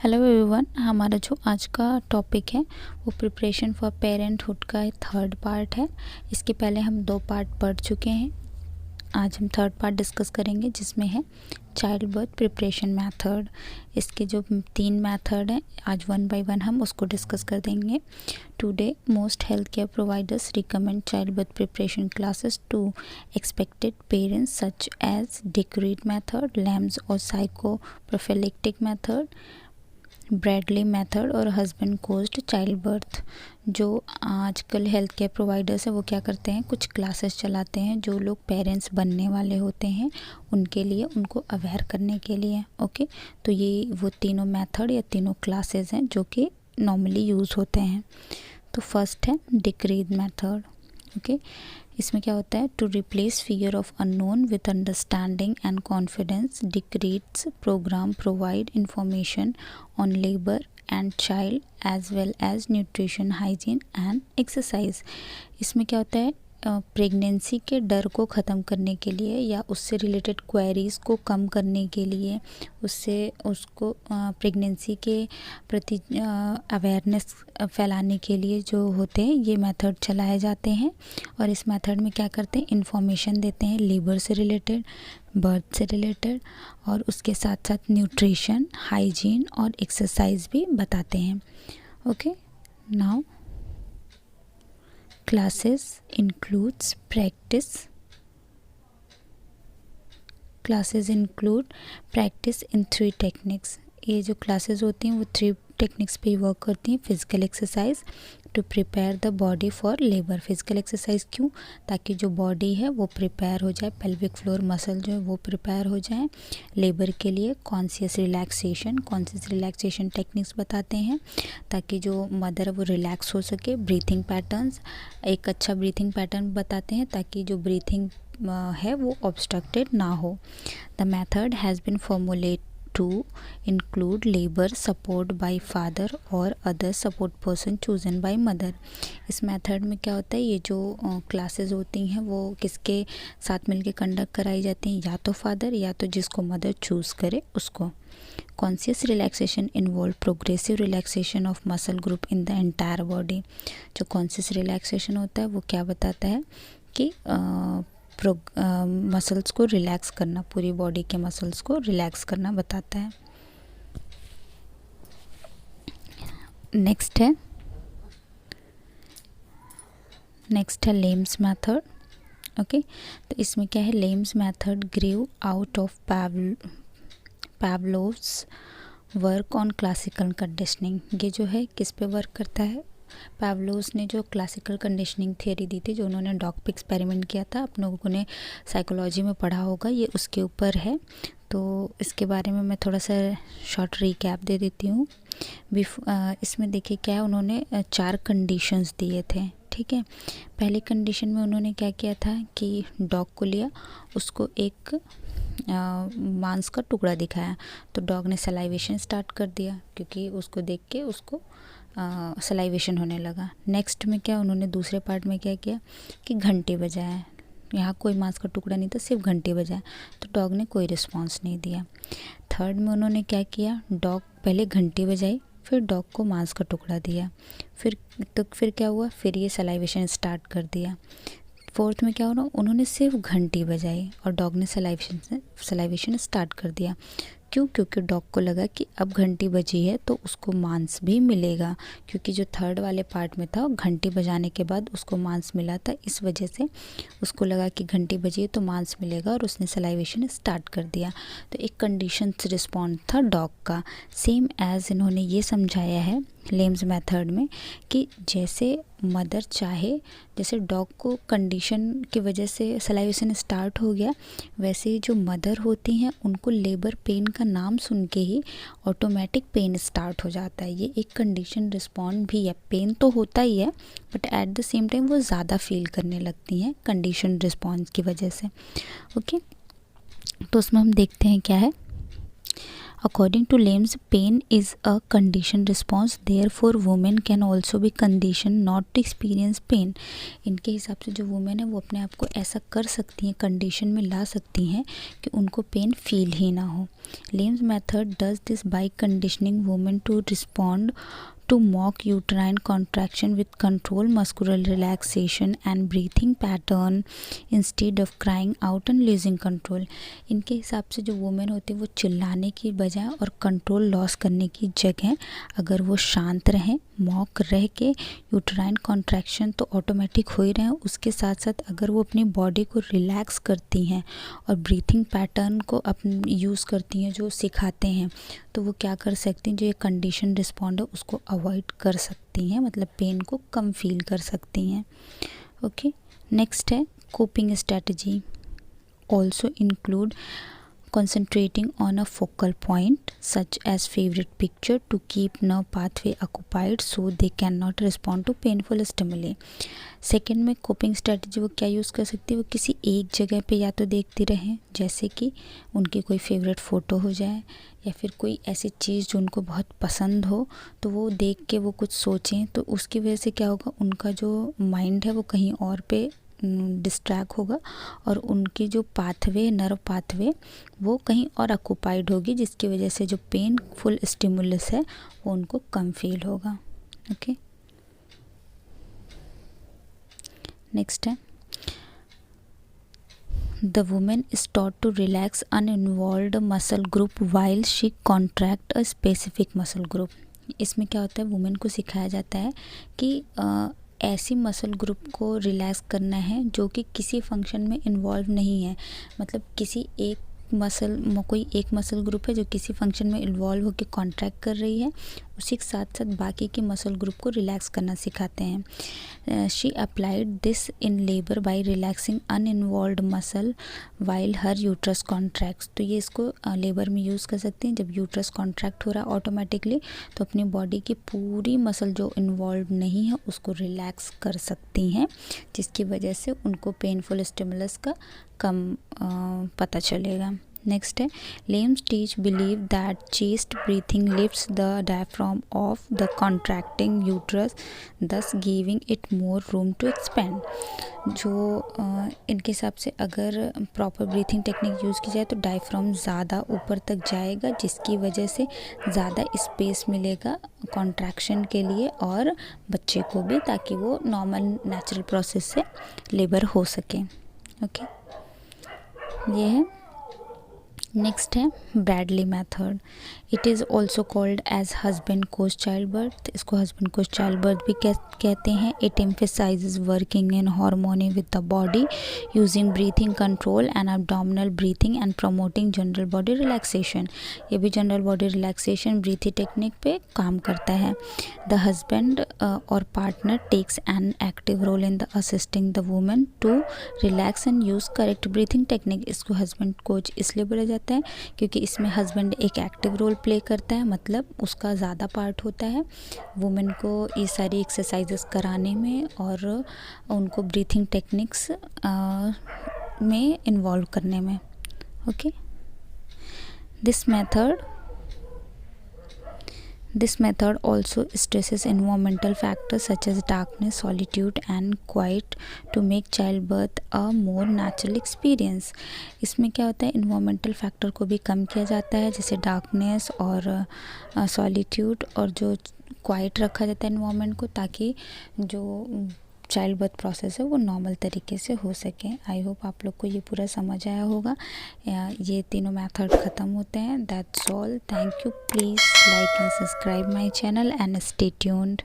Hello everyone, हमारा जो आज का टॉपिक है वो प्रिपरेशन फॉर पेरेंटहुड का थर्ड पार्ट है। इसके पहले हम 2 पार्ट पढ़ चुके हैं। आज हम थर्ड पार्ट डिस्कस करेंगे जिसमें है चाइल्ड बर्थ प्रिपरेशन मेथड। इसके जो 3 मेथड हैं, आज वन बाय वन हम उसको डिस्कस कर देंगे। Today most health care providers recommend child birth preparation classes to expected parents such as Dick Read method, Lamaze और साइकोप्रोफिलैक्टिक मेथड, ब्रैडली मेथड और हस्बैंड कोज्ड चाइल्ड बर्थ। जो आजकल हेल्थ केयर प्रोवाइडर्स हैं वो क्या करते हैं, कुछ क्लासेस चलाते हैं जो लोग पेरेंट्स बनने वाले होते हैं उनके लिए, उनको अवेयर करने के लिए। ओके, तो ये वो तीनों मेथड या तीनों क्लासेस हैं जो कि नॉर्मली यूज़ होते हैं। तो फर्स्ट है डिक्रीड मेथड। ओके, इसमें क्या होता है, to replace fear of unknown with understanding and confidence, Dick-Read's programme provide information on labour and child as well as nutrition, hygiene and exercise. इसमें क्या होता है, प्रेगनेंसी के डर को ख़त्म करने के लिए या उससे रिलेटेड क्वेरीज़ को कम करने के लिए, उसको प्रेगनेंसी के प्रति अवेयरनेस फैलाने के लिए जो होते हैं ये मेथड चलाए जाते हैं। और इस मेथड में क्या करते हैं, इंफॉर्मेशन देते हैं लेबर से रिलेटेड, बर्थ से रिलेटेड, और उसके साथ साथ न्यूट्रिशन, हाइजीन और एक्सरसाइज भी बताते हैं। Okay, now classes include practice in 3 techniques। ये जो क्लासेस होती हैं वो 3 टेक्निक्स पे वर्क करती हैं। Physical exercise to prepare the body for labour. Physical exercise क्यों, ताकि जो बॉडी है वो प्रिपेयर हो जाए, पेल्विक फ्लोर मसल जो है वो प्रिपेयर हो जाए लेबर के लिए। कॉन्शियस रिलैक्सेशन टेक्निक्स बताते हैं ताकि जो मदर है वो रिलैक्स हो सके। ब्रीथिंग पैटर्न्स, एक अच्छा ब्रीथिंग पैटर्न बताते हैं ताकि जो ब्रीथिंग है वो ऑब्स्ट्रक्टेड ना हो। The method has been formulate to include labor support by father or other support person chosen by mother। इस मेथड में क्या होता है, ये जो क्लासेस होती हैं वो किसके साथ मिलके कंडक्ट कराई जाती हैं, या तो फादर या तो जिसको मदर चूज़ करे उसको। Conscious relaxation involve progressive relaxation of muscle group in the entire body. जो कॉन्शियस रिलैक्सेशन होता है वो क्या बताता है कि मसल्स को रिलैक्स करना, पूरी बॉडी के मसल्स को रिलैक्स करना बताता है। नेक्स्ट है लेम्स मेथड। ओके, तो इसमें क्या है, Lamaze's method grew out of Pavlov's work on classical conditioning. ये जो है किस पे वर्क करता है, पावलोव्स ने जो क्लासिकल कंडीशनिंग थियरी दी थी, जो उन्होंने डॉग पे एक्सपेरिमेंट किया था, आप लोगों ने साइकोलॉजी में पढ़ा होगा, ये उसके ऊपर है। तो इसके बारे में मैं थोड़ा सा शॉर्ट रिकैप दे देती हूँ। इसमें देखिए क्या है, उन्होंने 4 कंडीशंस दिए थे। ठीक है, पहली कंडीशन में उन्होंने क्या किया था कि डॉग को लिया, उसको एक मांस का टुकड़ा दिखाया, तो डॉग ने सलाइवेशन स्टार्ट कर दिया क्योंकि उसको देख के उसको सलाइवेशन होने लगा। नेक्स्ट में क्या, उन्होंने दूसरे पार्ट में क्या किया कि घंटी बजाया, यहाँ कोई मांस का टुकड़ा नहीं था, सिर्फ घंटी बजाया, तो डॉग ने कोई रिस्पॉन्स नहीं दिया। थर्ड में उन्होंने क्या किया, डॉग पहले घंटी बजाई, फिर डॉग को मांस का टुकड़ा दिया, फिर क्या हुआ, फिर ये सलाइवेशन स्टार्ट कर दिया। फोर्थ में क्या हो रहा, उन्होंने सिर्फ घंटी बजाई और डॉग ने सलाइवेशन स्टार्ट कर दिया। क्यों, क्योंकि डॉग को लगा कि अब घंटी बजी है तो उसको मांस भी मिलेगा, क्योंकि जो थर्ड वाले पार्ट में था घंटी बजाने के बाद उसको मांस मिला था, इस वजह से उसको लगा कि घंटी बजी है तो मांस मिलेगा और उसने सलाइवेशन स्टार्ट कर दिया। तो एक कंडीशन रिस्पॉन्ड था डॉग का। सेम एज इन्होंने ये समझाया है लेम्स मेथड में कि जैसे मदर चाहे, जैसे डॉग को कंडीशन की वजह से सलाइवेशन स्टार्ट हो गया, वैसे ही जो मदर होती हैं उनको लेबर पेन का नाम सुन के ही ऑटोमेटिक पेन स्टार्ट हो जाता है। ये एक कंडीशन रिस्पॉन्ड भी है, पेन तो होता ही है but at the same time वो ज़्यादा फील करने लगती हैं कंडीशन रिस्पॉन्स की वजह से। ओके, तो उसमें हम देखते हैं क्या है, According to Lames, pain is a conditioned response. Therefore, women can also be conditioned not to experience pain. इनके हिसाब से जो वुमेन है वो अपने आप को ऐसा कर सकती हैं, कंडीशन में ला सकती हैं कि उनको पेन फील ही ना हो. Lames method does this by conditioning women to respond to mock uterine contraction with controlled muscular relaxation and breathing pattern instead of crying out and losing control. इनके हिसाब से जो वुमेन होती है वो चिल्लाने की बजाय और कंट्रोल लॉस करने की जगह अगर वो शांत रहें, मॉक रह के यूटराइन कॉन्ट्रैक्शन तो ऑटोमेटिक हो ही रहे हैं, उसके साथ साथ अगर वो अपनी बॉडी को रिलैक्स करती हैं और ब्रीथिंग पैटर्न को अपने यूज़ करती हैं जो सिखाते हैं, तो वो क्या कर सकती हैं, जो ये कंडीशन रिस्पॉन्ड है उसको अवॉइड कर सकती हैं, मतलब पेन को कम फील कर सकती हैं. ओके, नेक्स्ट है coping strategy. Also include concentrating on a focal point such as favorite picture to keep nerve pathway occupied so they cannot respond to painful stimuli. Second में कोपिंग स्ट्रेटजी वो क्या use कर सकती है, वो किसी एक जगह पे या तो देखती रहें, जैसे कि उनकी कोई फेवरेट फ़ोटो हो जाए या फिर कोई ऐसी चीज़ जो उनको बहुत पसंद हो, तो वो देख के वो कुछ सोचें, तो उसकी वजह से क्या होगा, उनका जो माइंड है वो कहीं और पे डिस्ट्रैक्ट होगा और उनकी जो पाथवे, नर्व पाथवे वो कहीं और ऑक्यूपाइड होगी, जिसकी वजह से जो पेनफुल स्टिमुलस है वो उनको कम फील होगा. ओके, नेक्स्ट है the women is taught to relax uninvolved muscle group while she contract a specific muscle group. इसमें क्या होता है, वुमेन को सिखाया जाता है कि ऐसी मसल ग्रुप को रिलैक्स करना है जो कि किसी फंक्शन में इन्वॉल्व नहीं है, मतलब किसी एक कोई एक मसल ग्रुप है जो किसी फंक्शन में इन्वॉल्व होकर कॉन्ट्रैक्ट कर रही है, उसी के साथ साथ बाकी की मसल ग्रुप को रिलैक्स करना सिखाते हैं. She applied this in labour by relaxing uninvolved muscle while her uterus contracts. तो ये इसको लेबर में यूज़ कर सकते हैं. जब यूट्रस कॉन्ट्रैक्ट हो रहा है ऑटोमेटिकली, तो अपनी बॉडी की पूरी मसल जो इन्वॉल्व नहीं है उसको रिलैक्स कर सकती हैं, जिसकी वजह से उनको पेनफुल स्टिमुलस का कम पता चलेगा. नेक्स्ट है Lamaze teach believe that chest breathing lifts the diaphragm of the contracting uterus thus giving it more room to expand. जो इनके हिसाब से अगर प्रॉपर ब्रीथिंग टेक्निक यूज़ की जाए तो डायफ्राम ज़्यादा ऊपर तक जाएगा, जिसकी वजह से ज़्यादा स्पेस मिलेगा कॉन्ट्रैक्शन के लिए और बच्चे को भी, ताकि वो नॉर्मल नेचुरल प्रोसेस से लेबर हो सके. ओके, ये है. नेक्स्ट है Bradley method. It is also called as husband coach child birth. इसको हस्बैंड कोच चाइल्ड बर्थ भी कहते हैं. It emphasises working in harmony with the body using breathing control and abdominal breathing and promoting general body relaxation. ये भी general body relaxation breathing technique पे काम करता है. द हस्बैंड और partner takes N active role in the assisting the woman to relax and use correct breathing technique. इसको husband coach इसलिए बोला जाता है क्योंकि इसमें हस्बैंड एक एक्टिव रोल प्ले करता है, मतलब उसका ज़्यादा पार्ट होता है वुमेन को ये सारी एक्सरसाइजेस कराने में और उनको ब्रीथिंग टेक्निक्स में इन्वॉल्व करने में. Okay, This method also stresses environmental factors such as darkness, solitude and quiet to make childbirth a more natural experience. इसमें क्या होता है, environmental factor को भी कम किया जाता है, जैसे darkness और solitude, और जो quiet रखा जाता है environment को, ताकि जो चाइल्ड बर्थ प्रोसेस है वो नॉर्मल तरीके से हो सके. आई होप आप लोग को ये पूरा समझ आया होगा. ये तीनों मेथड ख़त्म होते हैं. That's all. Thank you. Please like and subscribe my channel and stay tuned.